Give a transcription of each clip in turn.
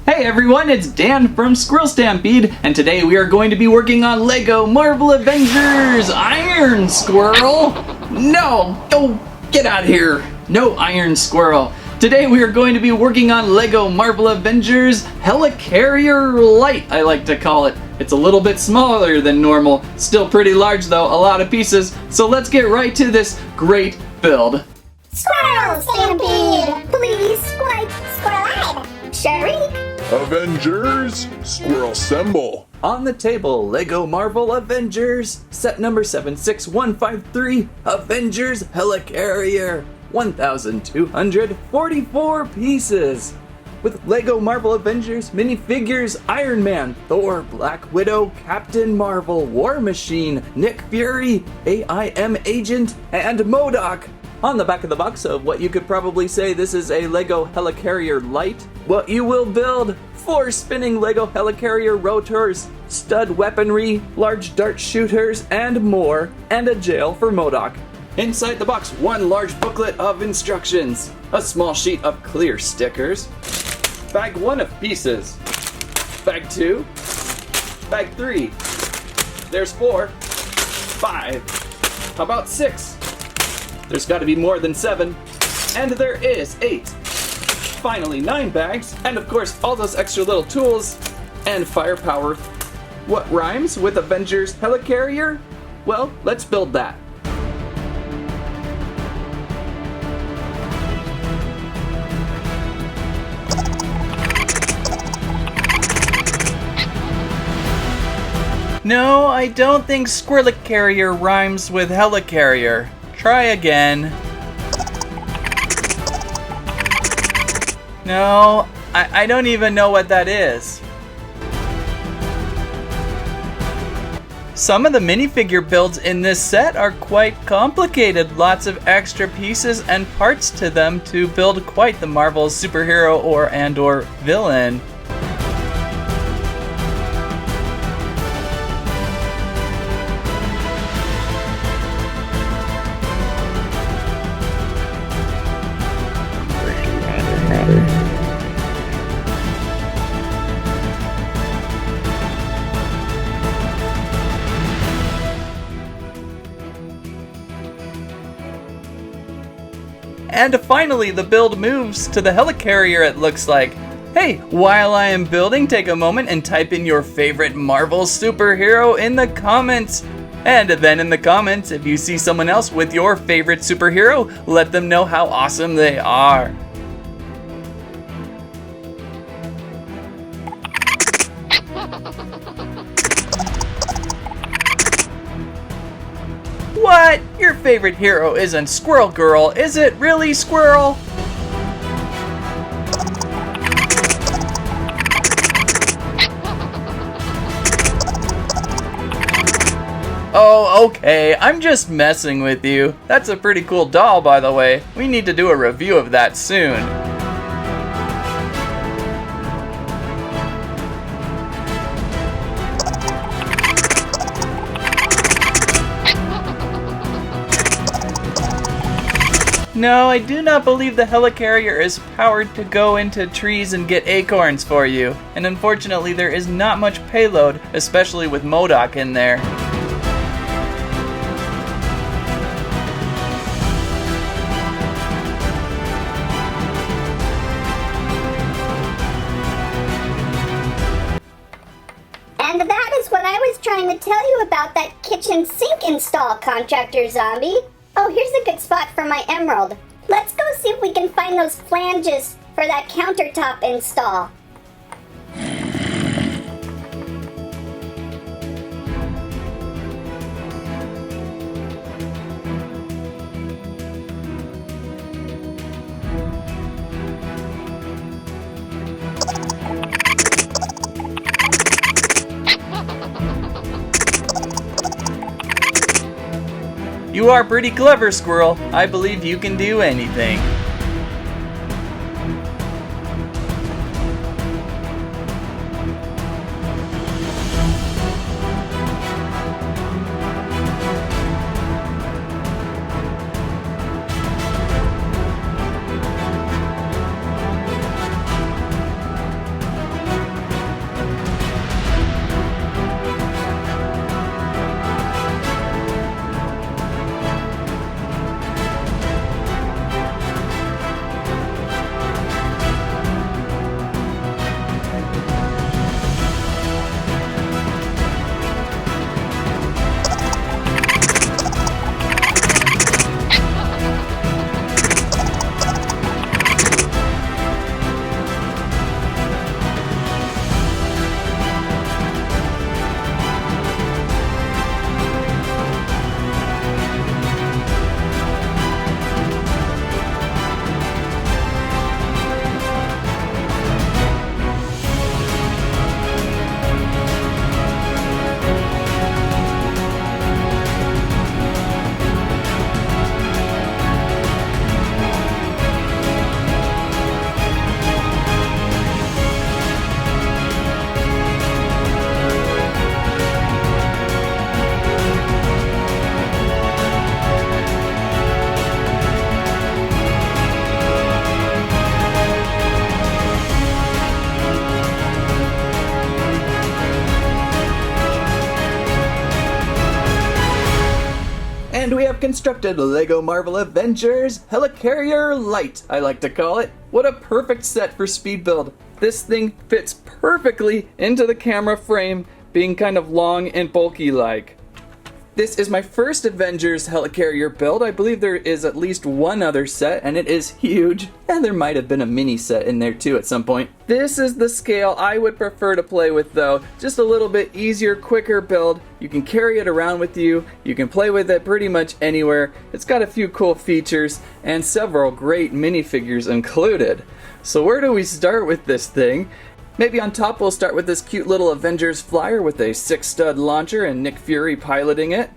Hey everyone, it's Dan from SquirrelStampede, and today we are going to be working on LEGO Marvel Avengers Iron Squirrel. No, get out of here. No Iron Squirrel. Today we are going to be working on LEGO Marvel Avengers Helicarrier Lite, I like to call it. It's a little bit smaller than normal, still pretty large though, a lot of pieces. So let's get right to this great build. Squirrel Stampede! Please, Squirrel Sharik! Avengers SquirrelStampede. On the table, LEGO Marvel Avengers, set number 76153, Avengers Helicarrier, 1,244 pieces. With LEGO Marvel Avengers Minifigures, Iron Man, Thor, Black Widow, Captain Marvel, War Machine, Nick Fury, A.I.M agent, and M.O.D.O.K. On the back of the box of what you could probably say this is a LEGO Helicarrier Lite, what you will build: 4 spinning LEGO Helicarrier rotors, stud weaponry, large dart shooters, and more, and a jail for M.O.D.O.K. Inside the box, 1 large booklet of instructions, a small sheet of clear stickers, bag 1 of pieces, bag 2, bag 3, there's 4, 5, how about 6? There's got to be more than 7, and there is 8. Finally, 9 bags, and of course all those extra little tools and firepower. What rhymes with Avengers Helicarrier? Well, let's build that. No, I don't think Squirrelicarrier rhymes with Helicarrier. Try again. No, I don't even know what that is. Some of the minifigure builds in this set are quite complicated. Lots of extra pieces and parts to them to build quite the Marvel superhero or villain. And finally, the build moves to the Helicarrier, it looks like. Hey, while I am building, take a moment and type in your favorite Marvel superhero in the comments. And then in the comments, if you see someone else with your favorite superhero, let them know how awesome they are. What? Your favorite hero isn't Squirrel Girl, is it really, Squirrel? Oh, okay, I'm just messing with you. That's a pretty cool doll, by the way. We need to do a review of that soon. No, I do not believe the Helicarrier is powered to go into trees and get acorns for you. And unfortunately, there is not much payload, especially with M.O.D.O.K in there. And that is what I was trying to tell you about that kitchen sink install, Contractor Zombie. Oh, here's a good spot for my emerald. Let's go see if we can find those flanges for that countertop install. You are pretty clever, Squirrel. I believe you can do anything. have constructed LEGO Marvel Avengers Helicarrier Lite, I like to call it. What a perfect set for speed build. This thing fits perfectly into the camera frame, being kind of long and bulky like. This is my first Avengers Helicarrier build. I believe there is at least one other set, and it is huge. And there might have been a mini set in there too at some point. This is the scale I would prefer to play with though. Just a little bit easier, quicker build. You can carry it around with you. You can play with it pretty much anywhere. It's got a few cool features and several great minifigures included. So where do we start with this thing? Maybe on top we'll start with this cute little Avengers flyer with a 6-stud launcher and Nick Fury piloting it.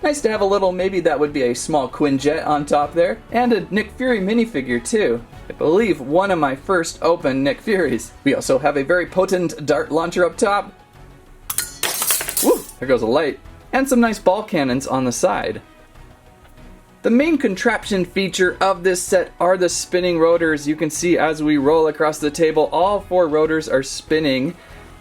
Nice to have a little, maybe that would be a small Quinjet on top there. And a Nick Fury minifigure too. I believe one of my first open Nick Furies. We also have a very potent dart launcher up top. Woo, there goes a light. And some nice ball cannons on the side. The main contraption feature of this set are the spinning rotors. You can see as we roll across the table, all 4 rotors are spinning.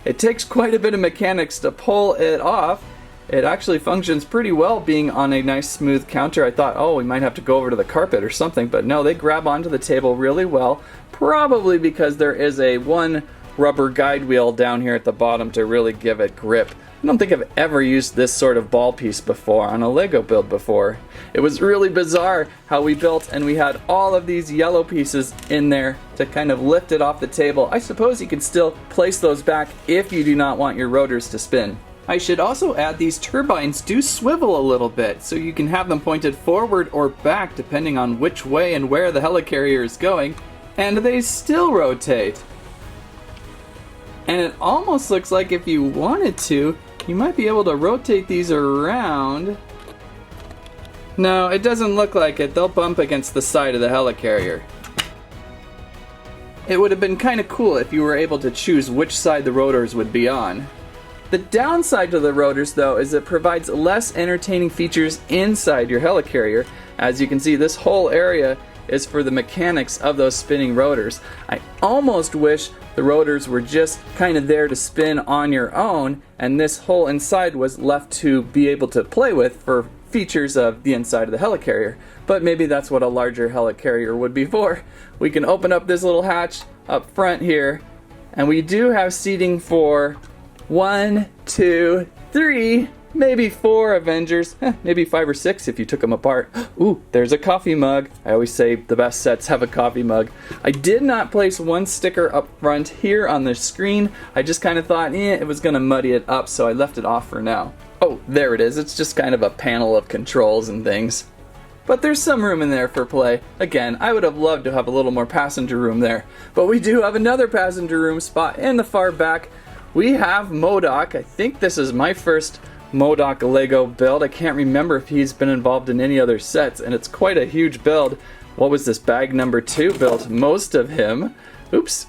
It takes quite a bit of mechanics to pull it off. It actually functions pretty well being on a nice smooth counter. I thought, oh, we might have to go over to the carpet or something, but no, they grab onto the table really well. Probably because there is a 1 rubber guide wheel down here at the bottom to really give it grip. I don't think I've ever used this sort of ball piece before on a LEGO build before. It was really bizarre how we built and we had all of these yellow pieces in there to kind of lift it off the table. I suppose you can still place those back if you do not want your rotors to spin. I should also add these turbines do swivel a little bit, so you can have them pointed forward or back depending on which way and where the helicarrier is going, and they still rotate. And it almost looks like if you wanted to, you might be able to rotate these around. No, it doesn't look like it. They'll bump against the side of the helicarrier. It would have been kind of cool if you were able to choose which side the rotors would be on. The downside to the rotors, though, is it provides less entertaining features inside your helicarrier. As you can see, this whole area is for the mechanics of those spinning rotors. I almost wish the rotors were just kind of there to spin on your own, and this whole inside was left to be able to play with for features of the inside of the helicarrier. But maybe that's what a larger helicarrier would be for. We can open up this little hatch up front here, and we do have seating for 1, 2, 3, maybe 4 Avengers, maybe 5 or 6 if you took them apart. Ooh, there's a coffee mug. I always say the best sets have a coffee mug. I did not place 1 sticker up front here on the screen. I just kind of thought, it was going to muddy it up, so I left it off for now. Oh, there it is. It's just kind of a panel of controls and things. But there's some room in there for play. Again, I would have loved to have a little more passenger room there. But we do have another passenger room spot in the far back. We have M.O.D.O.K. I think this is my first M.O.D.O.K LEGO build. I can't remember if he's been involved in any other sets, and it's quite a huge build. What was this, bag number 2 built most of him. Oops.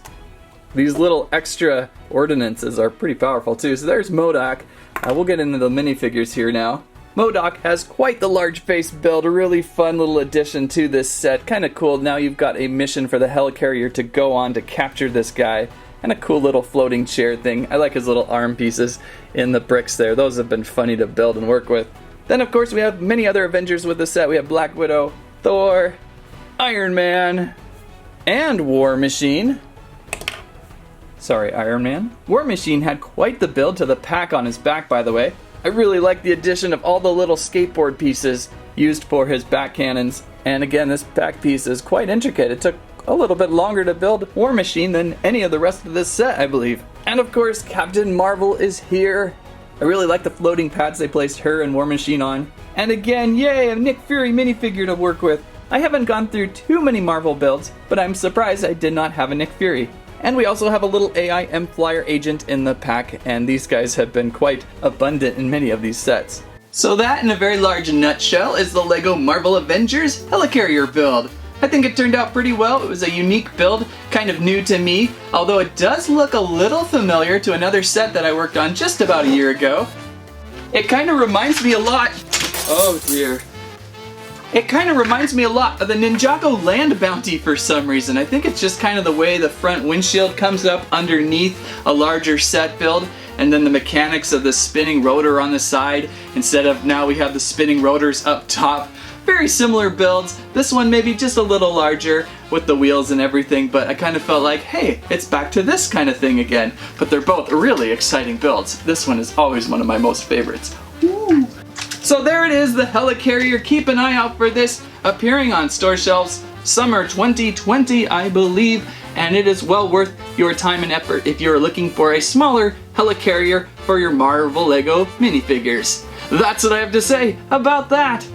These little extra ordinances are pretty powerful too. So there's M.O.D.O.K. We'll get into the minifigures here now. M.O.D.O.K has quite the large face build, a really fun little addition to this set. Kind of cool. Now you've got a mission for the helicarrier to go on to capture this guy. And a cool little floating chair thing. I like his little arm pieces in the bricks there. Those have been funny to build and work with. Then of course we have many other Avengers with the set. We have Black Widow, Thor, Iron Man, and War Machine. Sorry, Iron Man. War Machine had quite the build to the pack on his back, by the way. I really like the addition of all the little skateboard pieces used for his back cannons. And again, this back piece is quite intricate. It took a little bit longer to build War Machine than any of the rest of this set, I believe. And of course, Captain Marvel is here. I really like the floating pads they placed her and War Machine on. And again, yay, a Nick Fury minifigure to work with. I haven't gone through too many Marvel builds, but I'm surprised I did not have a Nick Fury. And we also have a little A.I.M flyer agent in the pack, and these guys have been quite abundant in many of these sets. So that, in a very large nutshell, is the LEGO Marvel Avengers Helicarrier build. I think it turned out pretty well. It was a unique build, kind of new to me, although it does look a little familiar to another set that I worked on just about a year ago. It kind of reminds me a lot... Oh dear. It kind of reminds me a lot of the Ninjago Land Bounty for some reason. I think it's just kind of the way the front windshield comes up underneath a larger set build, and then the mechanics of the spinning rotor on the side, instead of now we have the spinning rotors up top. Very similar builds. This one maybe just a little larger with the wheels and everything, but I kind of felt like, hey, it's back to this kind of thing again. But they're both really exciting builds. This one is always one of my most favorites. Woo. So there it is, the Helicarrier. Keep an eye out for this appearing on store shelves summer 2020, I believe, and it is well worth your time and effort if you're looking for a smaller Helicarrier for your Marvel LEGO minifigures. That's what I have to say about that.